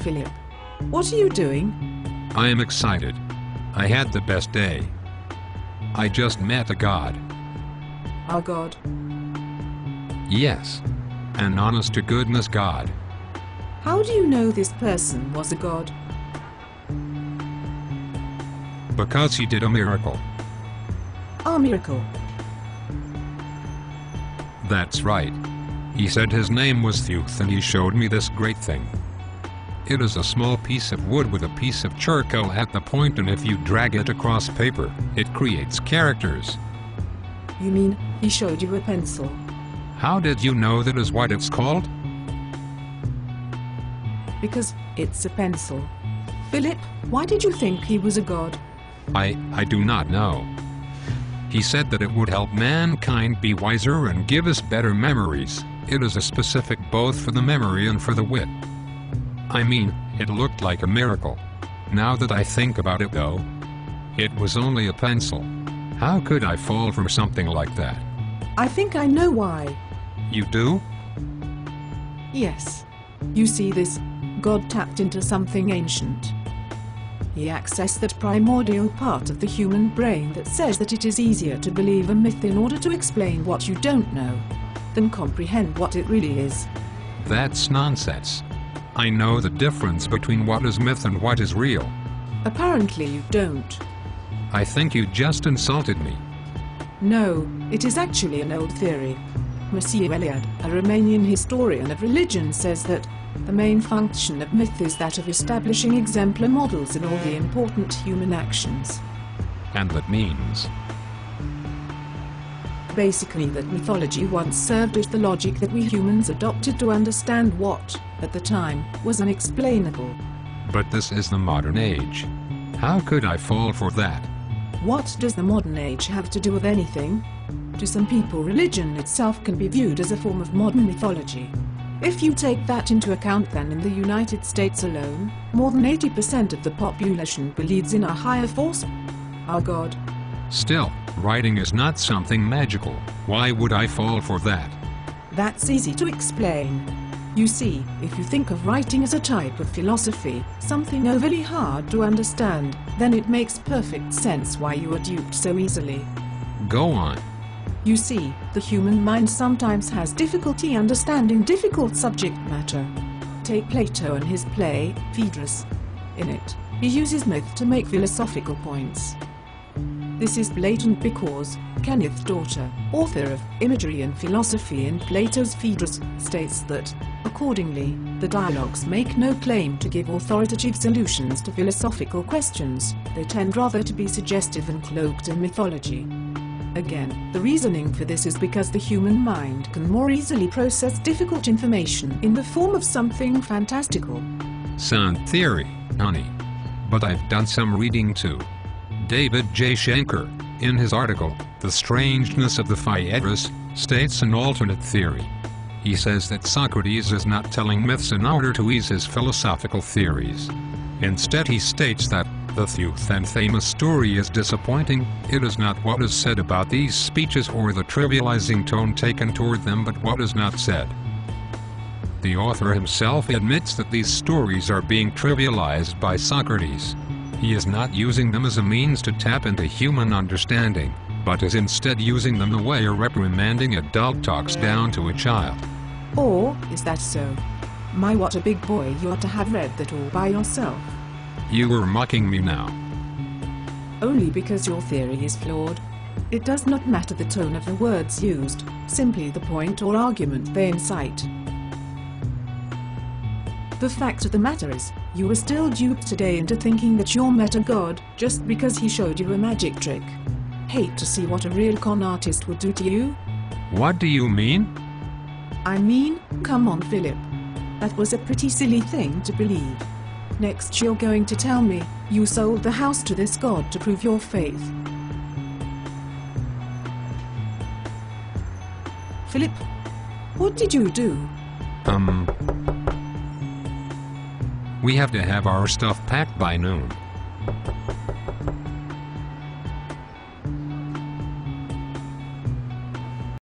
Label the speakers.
Speaker 1: Philip. What are you doing?
Speaker 2: I am excited. I had the best day. I just met a god.
Speaker 1: Our God.
Speaker 2: Yes. An honest-to-goodness god.
Speaker 1: How do you know this person was a god?
Speaker 2: Because he did a miracle.
Speaker 1: A miracle.
Speaker 2: That's right. He said his name was Phaedrus and he showed me this great thing. It is a small piece of wood with a piece of charcoal at the point, and if you drag it across paper, it creates characters.
Speaker 1: You mean, he showed you a pencil?
Speaker 2: How did you know that is what it's called?
Speaker 1: Because it's a pencil. Philip, why did you think he was a god?
Speaker 2: I do not know. He said that it would help mankind be wiser and give us better memories. It is a specific both for the memory and for the wit. I mean, it looked like a miracle. Now that I think about it though, it was only a pencil. How could I fall for something like that?
Speaker 1: I think I know why.
Speaker 2: You do?
Speaker 1: Yes. You see, this god tapped into something ancient. He accessed that primordial part of the human brain that says that it is easier to believe a myth in order to explain what you don't know than comprehend what it really is.
Speaker 2: That's nonsense. I know the difference between what is myth and what is real.
Speaker 1: Apparently you don't.
Speaker 2: I think you just insulted me.
Speaker 1: No, it is actually an old theory. Monsieur Eliade, a Romanian historian of religion, says that the main function of myth is that of establishing exemplar models in all the important human actions.
Speaker 2: And that means?
Speaker 1: Basically that mythology once served as the logic that we humans adopted to understand what, at the time, was unexplainable.
Speaker 2: But this is the modern age. How could I fall for that?
Speaker 1: What does the modern age have to do with anything? To some people, religion itself can be viewed as a form of modern mythology. If you take that into account, then in the United States alone, more than 80% of the population believes in a higher force, our God.
Speaker 2: Still, writing is not something magical. Why would I fall for that?
Speaker 1: That's easy to explain. You see, if you think of writing as a type of philosophy, something overly hard to understand, then it makes perfect sense why you are duped so easily.
Speaker 2: Go on.
Speaker 1: You see, the human mind sometimes has difficulty understanding difficult subject matter. Take Plato and his play, Phaedrus. In it, he uses myth to make philosophical points. This is blatant because Kenneth Daughter, author of Imagery and Philosophy in Plato's Phaedrus, states that, accordingly, the dialogues make no claim to give authoritative solutions to philosophical questions. They tend rather to be suggestive and cloaked in mythology. Again, the reasoning for this is because the human mind can more easily process difficult information in the form of something fantastical.
Speaker 2: Sound theory, honey. But I've done some reading too. David J. Schenker, in his article, The Strangeness of the Phaedrus, states an alternate theory. He says that Socrates is not telling myths in order to ease his philosophical theories. Instead, he states that the Phaedrus and Themis story is disappointing. It is not what is said about these speeches or the trivializing tone taken toward them, but what is not said. The author himself admits that these stories are being trivialized by Socrates. He is not using them as a means to tap into human understanding, but is instead using them the way a reprimanding adult talks down to a child.
Speaker 1: Or, is that so? My, what a big boy you ought to have read that all by yourself.
Speaker 2: You were mocking me now.
Speaker 1: Only because your theory is flawed. It does not matter the tone of the words used, simply the point or argument they incite. The fact of the matter is, you were still duped today into thinking that you're met a god just because he showed you a magic trick. Hate to see what a real con artist would do to you.
Speaker 2: What do you mean?
Speaker 1: I mean, come on, Philip. That was a pretty silly thing to believe. Next you're going to tell me you sold the house to this god to prove your faith. Philip, what did you do?
Speaker 2: We have to have our stuff packed by noon.